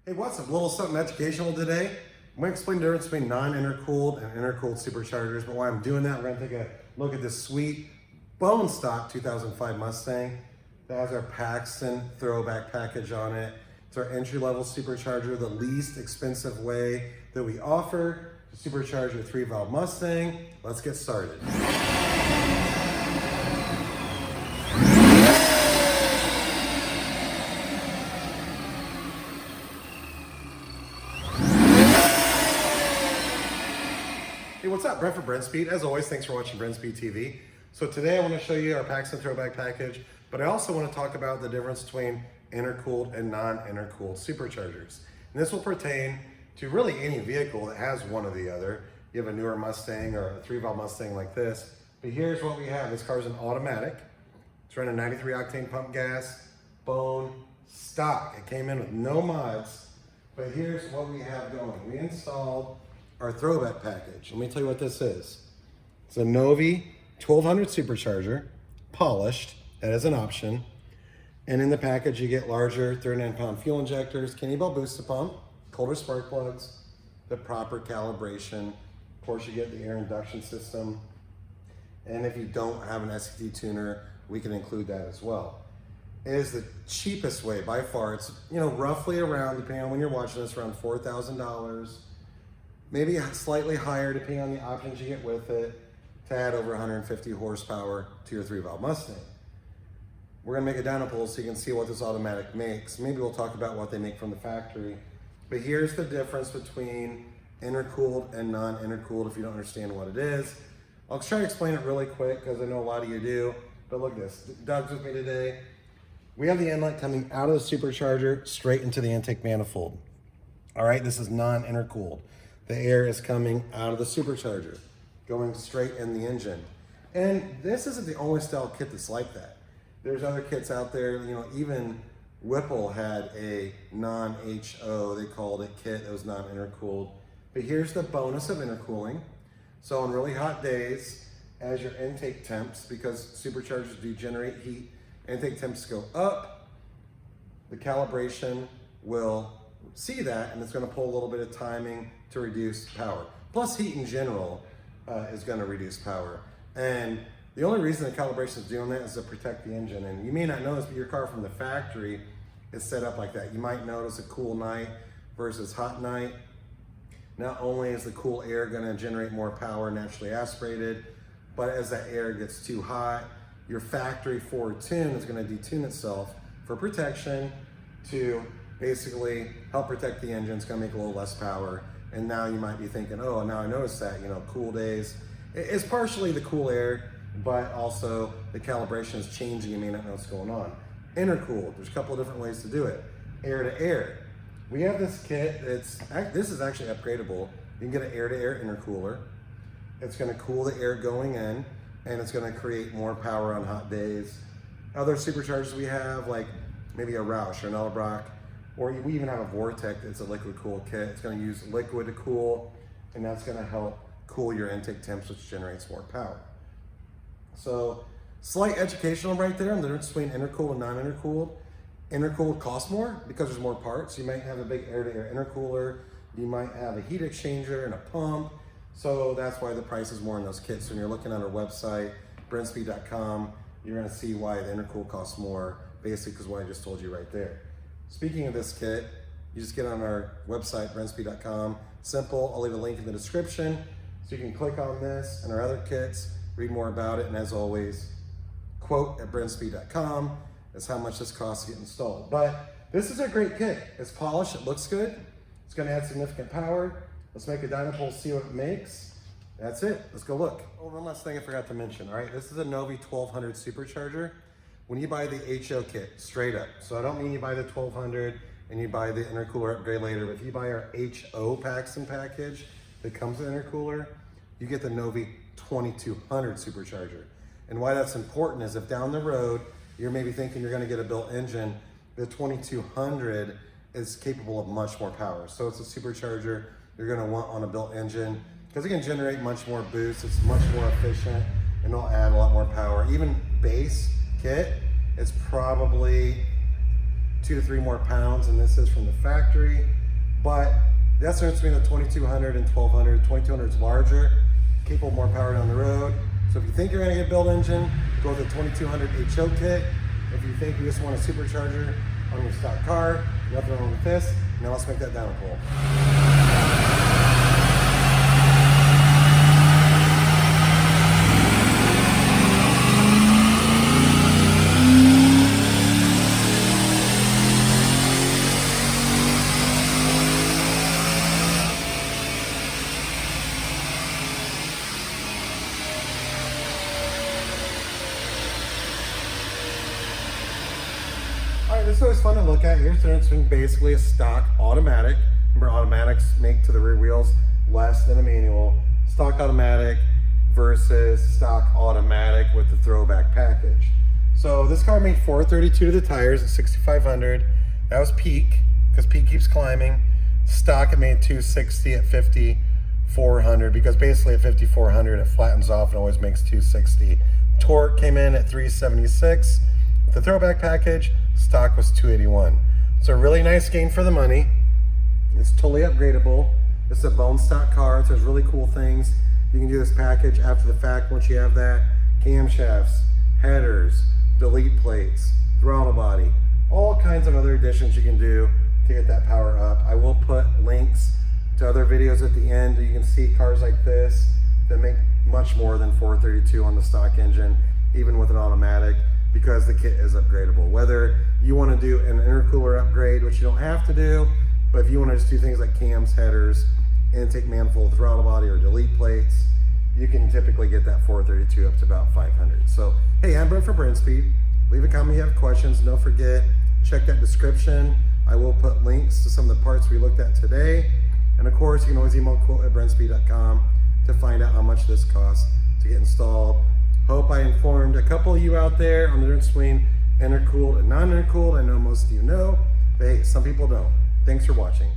Hey, what's up? A little something educational today. I'm going to explain the difference between non-intercooled and intercooled superchargers, but while I'm doing that, we're going to take a look at this sweet bone stock 2005 Mustang that has our Paxton Throwback package on it. It's our entry-level supercharger, the least expensive way that we offer to supercharge a 3-valve Mustang. Let's get started. Hey, what's up? Brent for Brenspeed. As always, thanks for watching Brenspeed TV. So today I want to show you our Paxton Throwback package, but I also want to talk about the difference between intercooled and non-intercooled superchargers. And this will pertain to really any vehicle that has one or the other. You have a newer Mustang or a 3-valve Mustang like this, but here's what we have. This car is an automatic. It's running 93 octane pump gas, bone stock. It came in with no mods, but here's what we have going. We installed our Throwback package. Let me tell you what this is. It's a Novi 1200 supercharger, polished, that is an option. And in the package, you get larger 39-pound fuel injectors, Kenny Bell booster pump, colder spark plugs, the proper calibration. Of course, you get the air induction system. And if you don't have an SCT tuner, we can include that as well. It is the cheapest way by far. It's roughly around, depending on when you're watching this, around $4,000. Maybe slightly higher depending on the options you get with it to add over 150 horsepower to your 3-valve Mustang. We're gonna make a dyno pull so you can see what this automatic makes. Maybe we'll talk about what they make from the factory. But here's the difference between intercooled and non-intercooled if you don't understand what it is. I'll try to explain it really quick because I know a lot of you do. But look at this, Doug's with me today. We have the inlet coming out of the supercharger straight into the intake manifold. All right, this is non-intercooled. The air is coming out of the supercharger, going straight in the engine. And this isn't the only style kit that's like that. There's other kits out there, even Whipple had a non-HO, they called it kit, that was non-intercooled. But here's the bonus of intercooling. So on really hot days, as your intake temps, because superchargers do generate heat, intake temps go up, the calibration will see that, and it's going to pull a little bit of timing to reduce power. Plus heat in general is going to reduce power. And the only reason the calibration is doing that is to protect the engine. And you may not notice, but your car from the factory is set up like that. You might notice a cool night versus hot night. Not only is the cool air going to generate more power naturally aspirated, but as that air gets too hot, your factory forward tune is going to detune itself for protection to basically help protect the engine. It's going to make a little less power. And now you might be thinking, oh, now I noticed that, cool days. It's partially the cool air, but also the calibration is changing. You may not know what's going on. Intercooled, there's a couple of different ways to do it. Air to air. We have this kit, this is actually upgradable. You can get an air to air intercooler. It's gonna cool the air going in, and it's gonna create more power on hot days. Other superchargers we have, like maybe a Roush or an Edelbrock, or we even have a Vortec that's a liquid cool kit. It's gonna use liquid to cool, and that's gonna help cool your intake temps, which generates more power. So, slight educational right there on the difference between intercooled and non-intercooled. Intercooled costs more because there's more parts. You might have a big air-to-air intercooler. You might have a heat exchanger and a pump. So that's why the price is more in those kits. When you're looking at our website, Brenspeed.com, you're gonna see why the intercooled costs more, basically because what I just told you right there. Speaking of this kit, you just get on our website, Brenspeed.com. Simple, I'll leave a link in the description. So you can click on this and our other kits, read more about it, and as always, quote at Brenspeed.com is how much this costs to get installed. But this is a great kit. It's polished, it looks good. It's gonna add significant power. Let's make a dyno pull, see what it makes. That's it, let's go look. Oh, one last thing I forgot to mention, all right? This is a Novi 1200 supercharger. When you buy the HO kit, straight up, so I don't mean you buy the 1200 and you buy the intercooler upgrade later, but if you buy our HO Paxton package that comes with intercooler, you get the Novi 2200 supercharger. And why that's important is if down the road, you're maybe thinking you're gonna get a built engine, the 2200 is capable of much more power. So it's a supercharger you're gonna want on a built engine because it can generate much more boost, it's much more efficient, and it'll add a lot more power. Even base kit, it's probably 2 to 3 more pounds than this is from the factory. But that's the difference between the 2200 and 1200. 2200 is larger, capable of more power down the road. So if you think you're gonna get a build engine, go with the 2200 HO kit. If you think you just want a supercharger on your stock car, nothing wrong with this. Now let's make that Dyno pull. Alright, this is always fun to look at. Here's the difference between basically a stock automatic. Remember, automatics make to the rear wheels less than a manual. Stock automatic versus stock automatic with the Throwback package. So this car made 432 to the tires at 6,500. That was peak, because peak keeps climbing. Stock, it made 260 at 5,400, because basically at 5,400 it flattens off and always makes 260. Torque came in at 376. With the Throwback package, stock was 281. It's a really nice gain for the money. It's totally upgradable. It's a bone stock car. So there's really cool things. You can do this package after the fact once you have that. Camshafts, headers, delete plates, throttle body, all kinds of other additions you can do to get that power up. I will put links to other videos at the end. You can see cars like this that make much more than 432 on the stock engine, even with an automatic, because the kit is upgradable. Whether you want to do an intercooler upgrade, which you don't have to do, but if you want to just do things like cams, headers, intake manifold, throttle body, or delete plates, you can typically get that 432 up to about 500. So, hey, I'm Brent for Brenspeed. Leave a comment if you have questions. Don't forget, check that description. I will put links to some of the parts we looked at today. And of course, you can always email quote@brenspeed.com to find out how much this costs to get installed. Hope I informed a couple of you out there on the difference between intercooled and non-intercooled. I know most of you know, but hey, some people don't. Thanks for watching.